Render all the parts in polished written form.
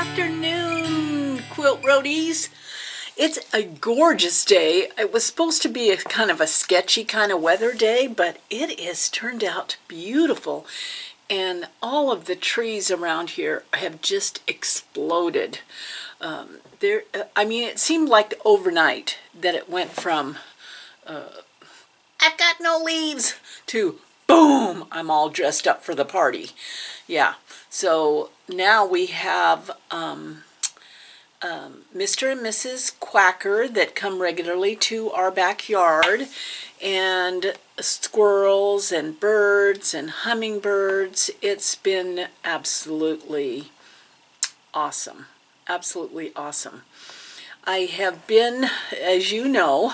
afternoon, Quilt Roadies. It's a gorgeous day. It was supposed to be a kind of a sketchy kind of weather day, but it has turned out beautiful. And all of the trees around here have just exploded. It seemed like overnight that it went from I've got no leaves to boom, I'm all dressed up for the party. Yeah, so now we have Mr. and Mrs. Quacker that come regularly to our backyard, and squirrels and birds and hummingbirds. It's been absolutely awesome. Absolutely awesome. I have been, as you know,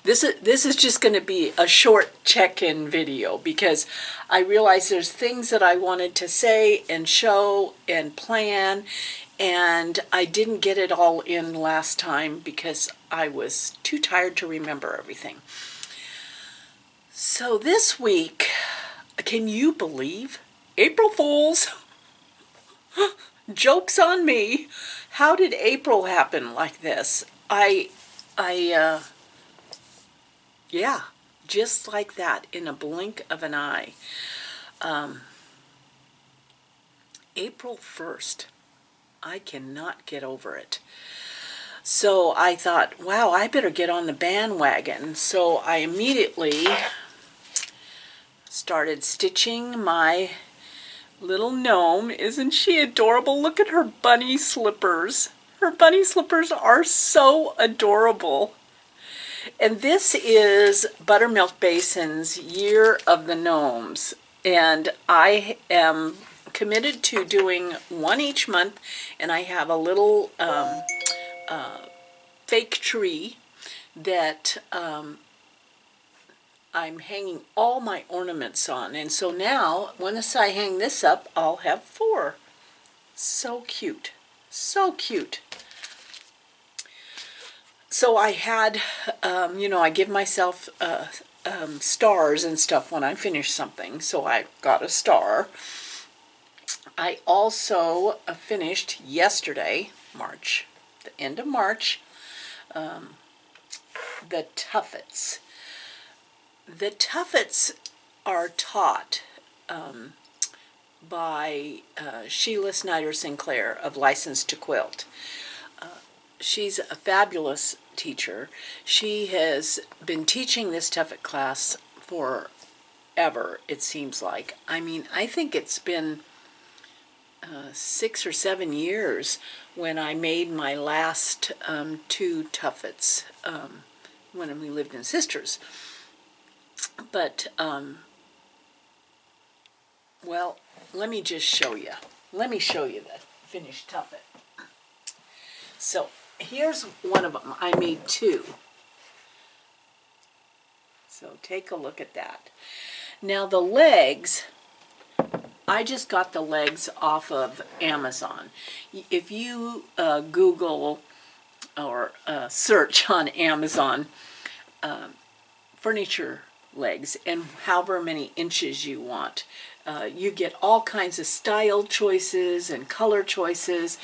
this is just going to be a short check-in video because I realize there's things that I wanted to say and show and plan, and I didn't get it all in last time because I was too tired to remember everything. So this week, can you believe? April Fools! Joke's on me. How did April happen like this? Yeah, just like that, in a blink of an eye. April 1st. I cannot get over it. So I thought, wow, I better get on the bandwagon. So I immediately started stitching my little gnome. Isn't she adorable? Look at her bunny slippers. Her bunny slippers are so adorable. And this is Buttermilk Basin's Year of the Gnomes. And I am committed to doing one each month. And I have a little fake tree that I'm hanging all my ornaments on. And so now, once I hang this up, I'll have 4. So cute. So cute. So I had, I give myself stars and stuff when I finish something. So I got a star. I also finished yesterday, the end of March, the Tuffets. The Tuffets are taught by Sheila Snyder Sinclair of License to Quilt. She's a fabulous teacher. She has been teaching this Tuffet class forever, it seems like. I mean, I think it's been 6 or 7 years when I made my last 2 Tuffets when we lived in Sisters. But, well, let me just show you. Let me show you the finished tuffet. So, here's one of them. I made 2. So, take a look at that. Now, the legs, I just got the legs off of Amazon. If you Google or search on Amazon, furniture legs and however many inches you want. You get all kinds of style choices and color choices,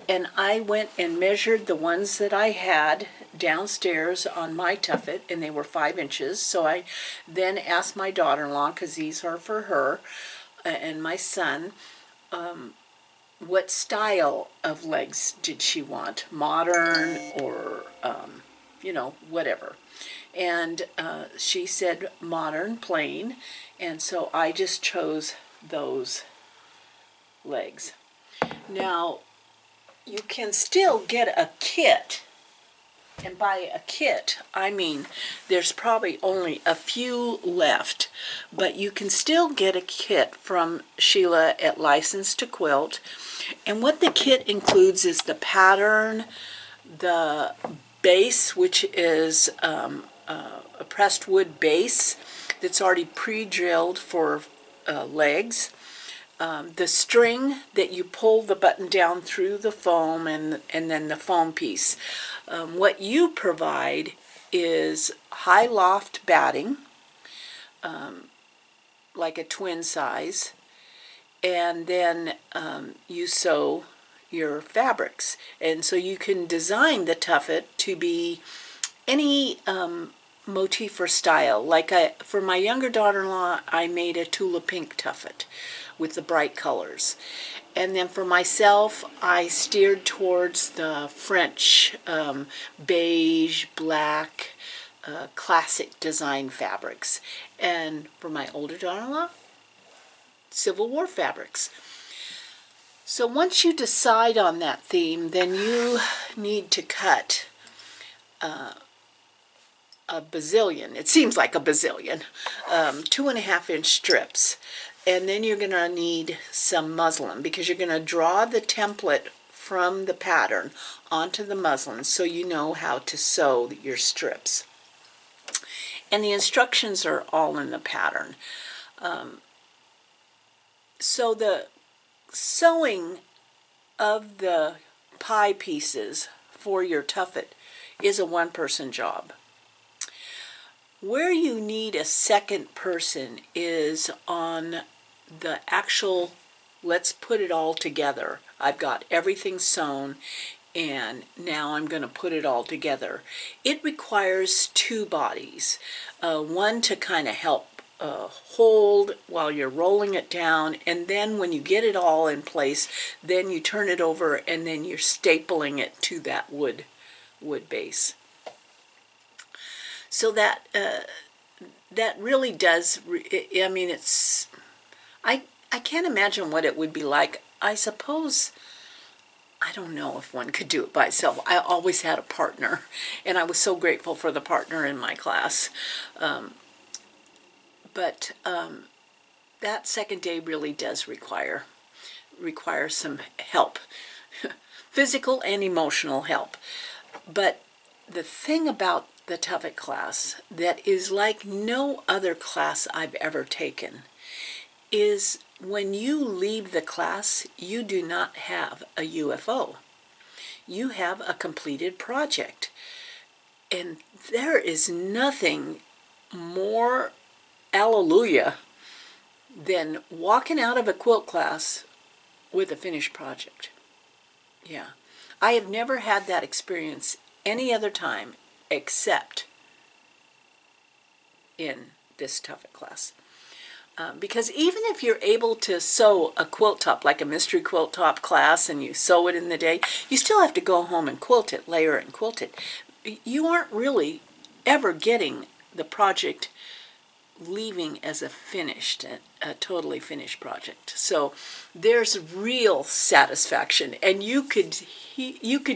and I went and measured the ones that I had downstairs on my tuffet, and they were 5 inches. So I then asked my daughter-in-law, because these are for her, and my son, what style of legs did she want? Modern or, whatever. And she said modern, plain, and so I just chose those legs. Now, you can still get a kit, and by a kit, I mean there's probably only a few left, but you can still get a kit from Sheila at License to Quilt, and what the kit includes is the pattern, the base, which is a pressed wood base that's already pre-drilled for legs, the string that you pull the button down through the foam, and then the foam piece. What you provide is high loft batting, like a twin size, and then you sew your fabrics. And so you can design the tuffet to be any motif or style. Like for my younger daughter-in-law, I made a tulip pink tuffet with the bright colors. And then for myself, I steered towards the French beige, black, classic design fabrics. And for my older daughter-in-law, Civil War fabrics. So once you decide on that theme, then you need to cut a bazillion, it seems like a bazillion, 2.5-inch strips. And then you're going to need some muslin, because you're going to draw the template from the pattern onto the muslin so you know how to sew your strips. And the instructions are all in the pattern. So the sewing of the pie pieces for your tuffet is a one-person job. Where you need a second person is on the actual, let's put it all together. I've got everything sewn and now I'm going to put it all together. It requires two bodies, one to kind of help hold while you're rolling it down, and then when you get it all in place, then you turn it over and then you're stapling it to that wood base. So that that really does, I mean, it's, I can't imagine what it would be like. I suppose, I don't know if one could do it by itself. I always had a partner, and I was so grateful for the partner in my class. But that second day really does require some help, physical and emotional help. But the thing about the tuffet class that is like no other class I've ever taken is when you leave the class, you do not have a UFO. You have a completed project. And there is nothing more hallelujah than walking out of a quilt class with a finished project. Yeah. I have never had that experience any other time except in this tuffet class. Because even if you're able to sew a quilt top, like a mystery quilt top class, and you sew it in the day, you still have to go home and quilt it, layer it and quilt it. You aren't really ever getting the project leaving as a finished, a totally finished project. So there's real satisfaction, and you could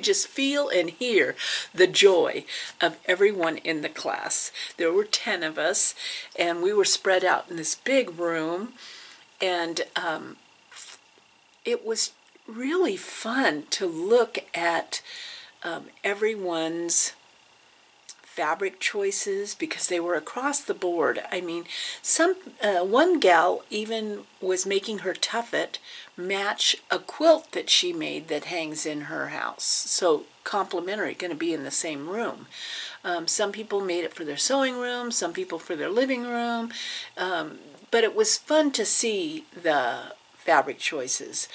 just feel and hear the joy of everyone in the class. There were 10 of us, and we were spread out in this big room, and it was really fun to look at everyone's fabric choices, because they were across the board. I mean, one gal even was making her tuffet match a quilt that she made that hangs in her house. So complementary, going to be in the same room. Some people made it for their sewing room, some people for their living room, but it was fun to see the fabric choices.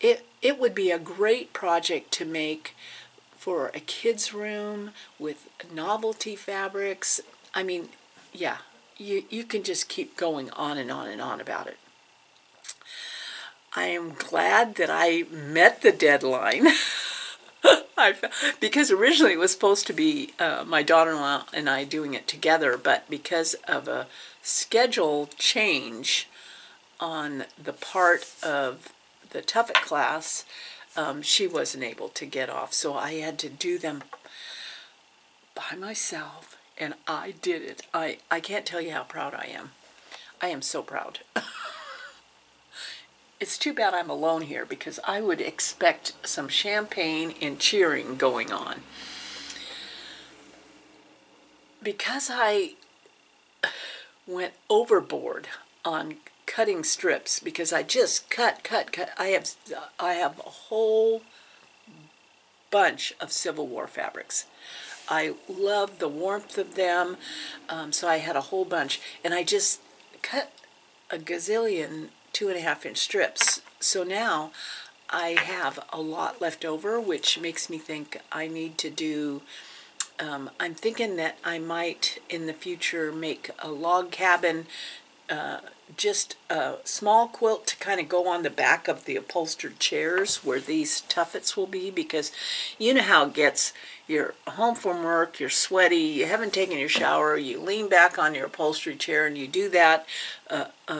It would be a great project to make for a kid's room with novelty fabrics. I mean, yeah, you can just keep going on and on and on about it. I am glad that I met the deadline. Because originally it was supposed to be my daughter-in-law and I doing it together, but because of a schedule change on the part of the tuffet class, she wasn't able to get off, so I had to do them by myself, and I did it. I can't tell you how proud I am. I am so proud. It's too bad I'm alone here, because I would expect some champagne and cheering going on. Because I went overboard on cutting strips, because I just cut. I have a whole bunch of Civil War fabrics. I love the warmth of them, so I had a whole bunch, and I just cut a gazillion 2.5-inch strips. So now I have a lot left over, which makes me think I need to do, I'm thinking that I might in the future make a log cabin, just a small quilt to kind of go on the back of the upholstered chairs where these tuffets will be, because you know how it gets. You're home from work, you're sweaty, you haven't taken your shower, you lean back on your upholstery chair and you do that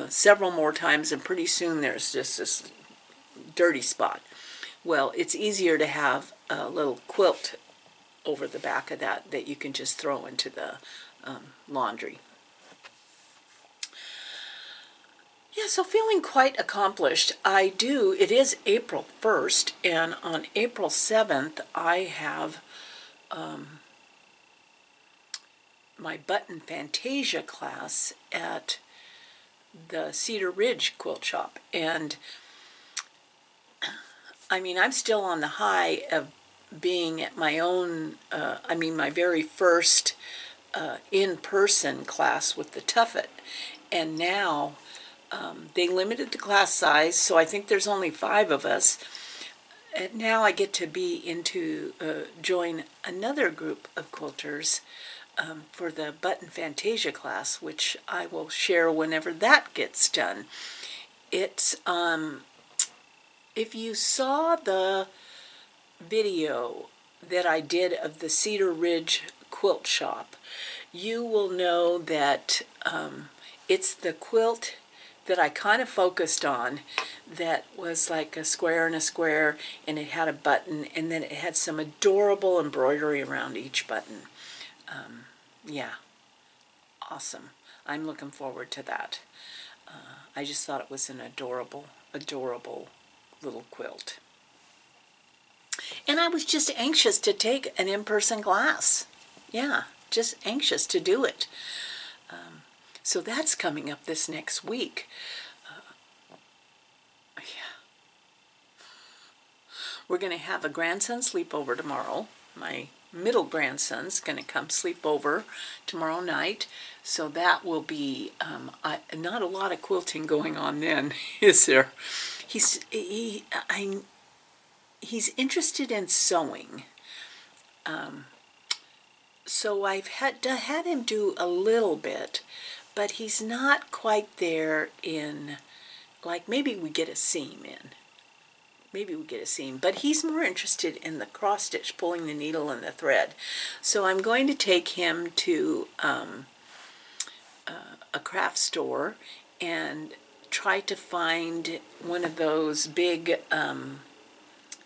several more times, and pretty soon there's just this dirty spot. Well, it's easier to have a little quilt over the back of that you can just throw into the laundry. Yeah, so feeling quite accomplished. It is April 1st, and on April 7th I have my Button Fantasia class at the Cedar Ridge Quilt Shop. And I mean, I'm still on the high of being at my own, my very first in-person class with the Tuffet. And now they limited the class size, so I think there's only 5 of us. And now I get to join another group of quilters for the Button Fantasia class, which I will share whenever that gets done. It's, if you saw the video that I did of the Cedar Ridge Quilt Shop, you will know that it's the quilt that I kind of focused on, that was like a square and a square, and it had a button, and then it had some adorable embroidery around each button. Yeah, awesome. I'm looking forward to that. I just thought it was an adorable, adorable little quilt. And I was just anxious to take an in-person class. Yeah, just anxious to do it. So that's coming up this next week. Yeah. We're going to have a grandson sleepover tomorrow. My middle grandson's going to come sleep over tomorrow night. So that will be not a lot of quilting going on then, is there? He's interested in sewing. So I've had him do a little bit, but he's not quite there in, like, maybe we get a seam in. Maybe we get a seam, but he's more interested in the cross stitch, pulling the needle and the thread. So I'm going to take him to a craft store and try to find one of those big,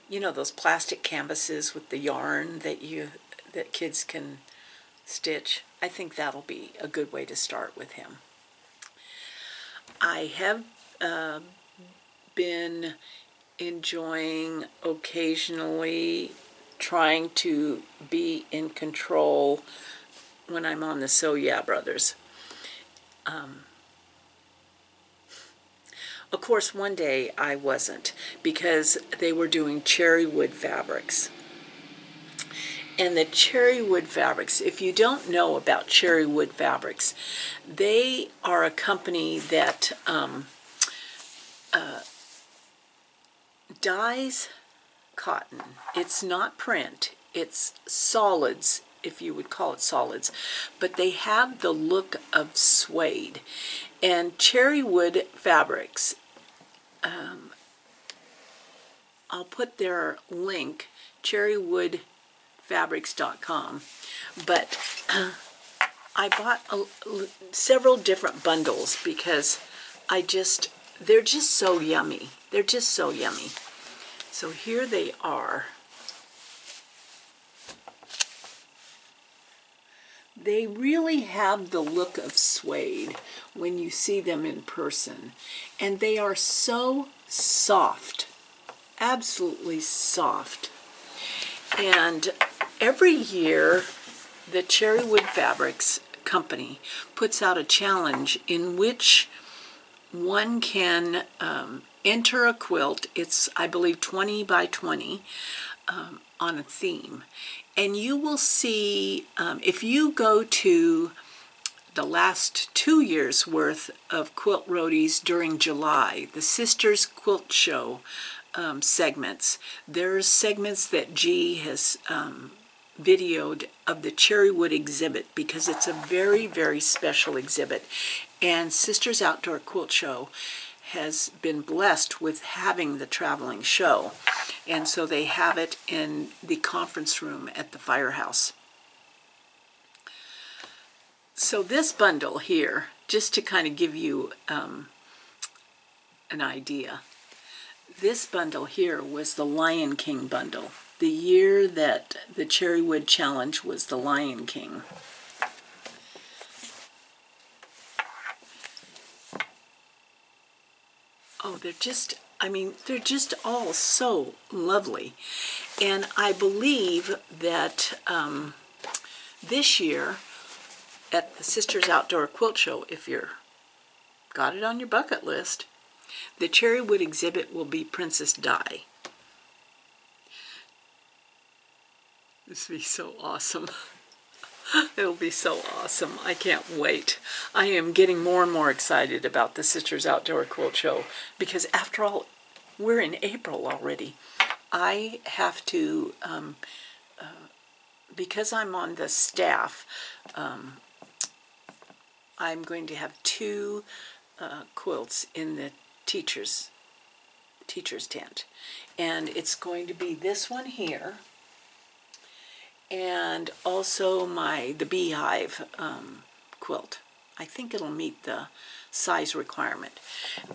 those plastic canvases with the yarn that kids can stitch. I think that'll be a good way to start with him. I have been enjoying occasionally trying to be in control when I'm on the So Yeah Brothers. Of course, one day I wasn't, because they were doing Cherrywood fabrics. And the Cherrywood fabrics, if you don't know about Cherrywood fabrics, they are a company that dyes cotton. It's not print, it's solids, if you would call it solids, but they have the look of suede. And Cherrywood fabrics, I'll put their link, cherrywoodfabrics.com, but I bought several different bundles because they're just so yummy. They're just so yummy. So here they are. They really have the look of suede when you see them in person. And they are so soft, absolutely soft. And every year, the Cherrywood Fabrics company puts out a challenge in which one can enter a quilt. It's, I believe, 20 by 20 on a theme. And you will see, if you go to the last 2 years worth of Quilt Roadies during July, the Sisters Quilt Show segments. There's segments that G has videoed of the Cherrywood exhibit because it's a very, very special exhibit. And Sisters Outdoor Quilt Show has been blessed with having the traveling show. And so they have it in the conference room at the firehouse. So this bundle here, just to kind of give you an idea, this bundle here was the Lion King bundle. The year that the Cherrywood Challenge was the Lion King. Oh, they're just, I mean, they're just all so lovely. And I believe that this year at the Sisters Outdoor Quilt Show, if you're got it on your bucket list, the Cherrywood exhibit will be Princess Di. This will be so awesome. It'll be so awesome. I can't wait. I am getting more and more excited about the Sisters Outdoor Quilt Show because, after all, we're in April already. I have to, because I'm on the staff, I'm going to have 2 quilts in the teacher's tent. And it's going to be this one here, and also the Beehive quilt. I think it'll meet the size requirement.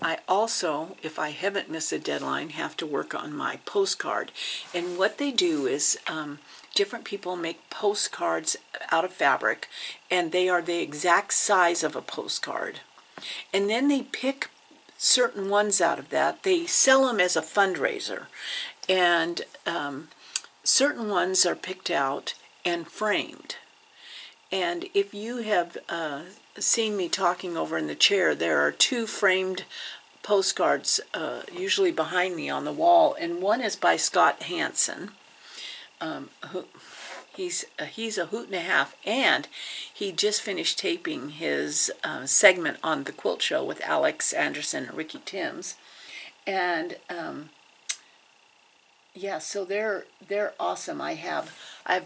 I also, if I haven't missed a deadline, have to work on my postcard. And what they do is different people make postcards out of fabric, and they are the exact size of a postcard. And then they pick certain ones out of that. They sell them as a fundraiser. And certain ones are picked out and framed. And if you have seen me talking over in the chair, there are 2 framed postcards usually behind me on the wall, and one is by Scott Hansen. He's a hoot and a half, and he just finished taping his segment on the Quilt Show with Alex Anderson and Ricky Timms. And yeah, so they're awesome. I have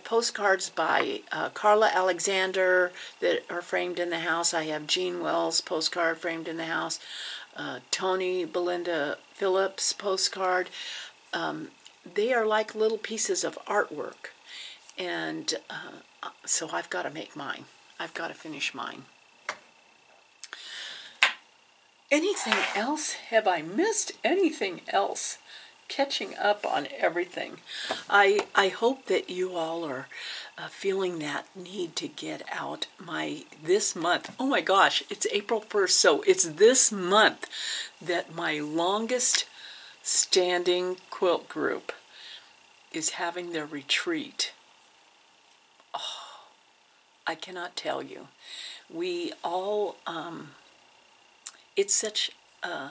postcards by Carla Alexander that are framed in the house. I have Jean Wells postcard framed in the house. Tonye Belinda Phillips postcard. They are like little pieces of artwork, and so I've got to make mine. I've got to finish mine. Anything else? Have I missed anything else? Catching up on everything. I hope that you all are feeling that need to get out this month. Oh my gosh, it's April 1st, so it's this month that my longest standing quilt group is having their retreat. Oh, I cannot tell you. We all, it's such a,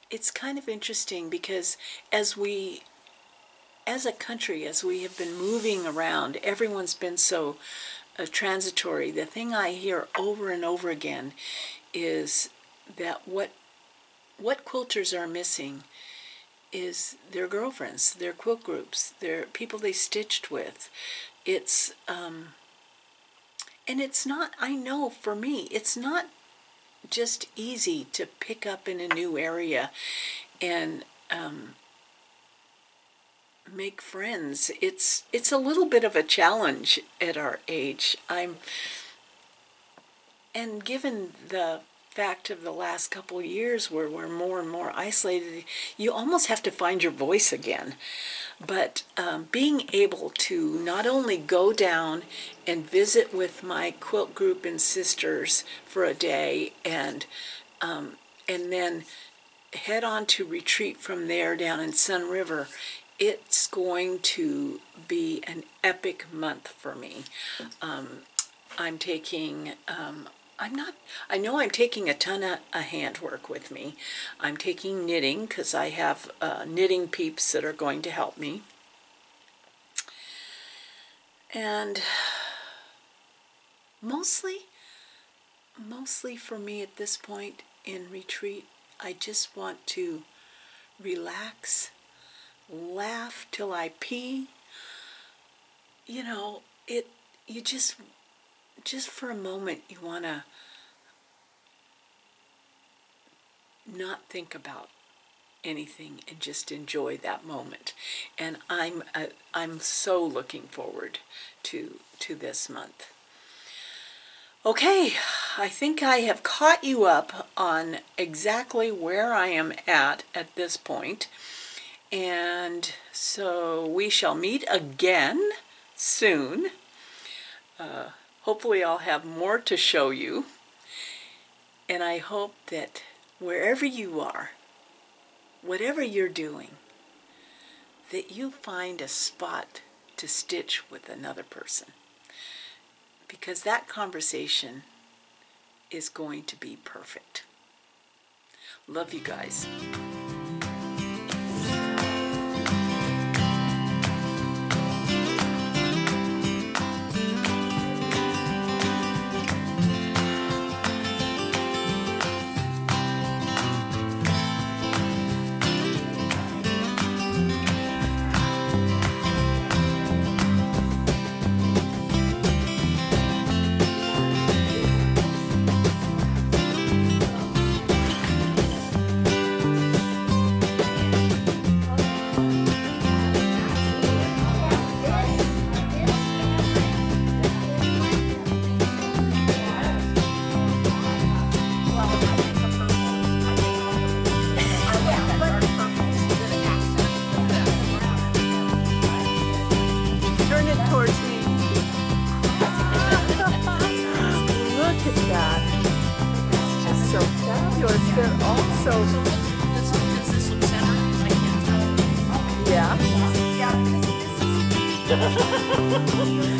it's kind of interesting because as a country, as we have been moving around, everyone's been so transitory. The thing I hear over and over again is that what quilters are missing is their girlfriends, their quilt groups, their people they stitched with. It's, and it's not, I know for me, it's not just easy to pick up in a new area and make friends. It's a little bit of a challenge at our age. And given the fact of the last couple of years where we're more and more isolated, you almost have to find your voice again. But being able to not only go down and visit with my quilt group and sisters for a day, and then head on to retreat from there down in Sun River, it's going to be an epic month for me. I'm taking I know I'm taking a ton of handwork with me. I'm taking knitting because I have knitting peeps that are going to help me. And mostly for me at this point in retreat, I just want to relax, laugh till I pee. You know, you just for a moment you want to not think about anything and just enjoy that moment. And I'm so looking forward to this month. Okay, I think I have caught you up on exactly where I am at this point. And so we shall meet again soon. Hopefully I'll have more to show you. And I hope that wherever you are, whatever you're doing, that you find a spot to stitch with another person. Because that conversation is going to be perfect. Love you guys.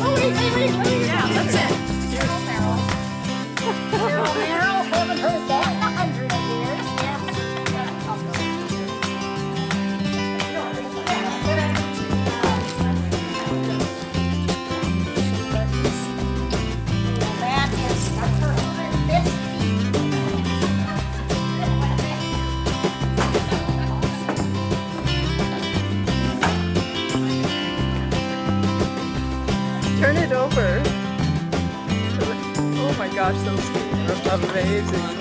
Oh, wait. Yeah, that's it. Cheryl Merrill. Cheryl Merrill, haven't heard that in 100 years. That is her 150. Turn it over. Oh my gosh, those feet are amazing.